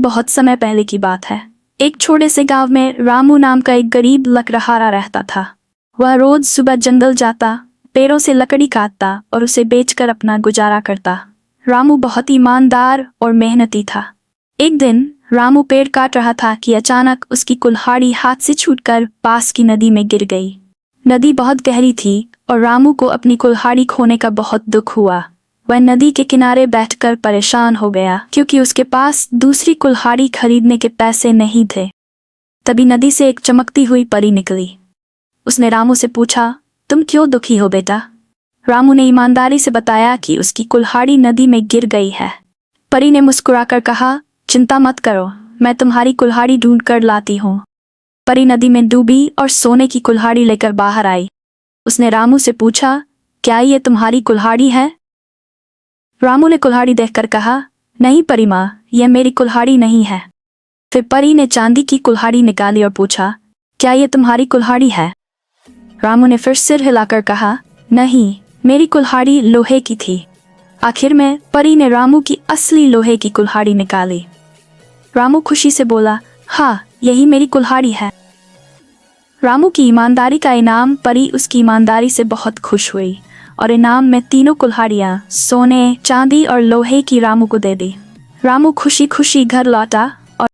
बहुत समय पहले की बात है। एक छोटे से गांव में रामू नाम का एक गरीब लकड़हारा रहता था। वह रोज सुबह जंगल जाता, पेड़ों से लकड़ी काटता और उसे बेचकर अपना गुजारा करता। रामू बहुत ईमानदार और मेहनती था। एक दिन रामू पेड़ काट रहा था कि अचानक उसकी कुल्हाड़ी हाथ से छूटकर पास की नदी में गिर गई। नदी बहुत गहरी थी और रामू को अपनी कुल्हाड़ी खोने का बहुत दुख हुआ। वह नदी के किनारे बैठकर परेशान हो गया क्योंकि उसके पास दूसरी कुल्हाड़ी खरीदने के पैसे नहीं थे। तभी नदी से एक चमकती हुई परी निकली। उसने रामू से पूछा, तुम क्यों दुखी हो बेटा? रामू ने ईमानदारी से बताया कि उसकी कुल्हाड़ी नदी में गिर गई है। परी ने मुस्कुराकर कहा, चिंता मत करो, मैं तुम्हारी कुल्हाड़ी ढूंढ कर लाती हूँ। परी नदी में डूबी और सोने की कुल्हाड़ी लेकर बाहर आई। उसने रामू से पूछा, क्या ये तुम्हारी कुल्हाड़ी है? रामू ने कुल्हाड़ी देखकर कहा, नहीं परी माँ, यह मेरी कुल्हाड़ी नहीं है। फिर परी ने चांदी की कुल्हाड़ी निकाली और पूछा, क्या ये तुम्हारी कुल्हाड़ी है? रामू ने फिर सिर हिलाकर कहा, नहीं, मेरी कुल्हाड़ी लोहे की थी। आखिर में परी ने रामू की असली लोहे की कुल्हाड़ी निकाली। रामू खुशी से बोला, हाँ, यही मेरी कुल्हाड़ी है। रामू की ईमानदारी का इनाम परी उसकी ईमानदारी से बहुत खुश हुई और इनाम में तीनों कुल्हाड़ियाँ सोने, चांदी और लोहे की रामू को दे दी। रामू खुशी खुशी घर लौटा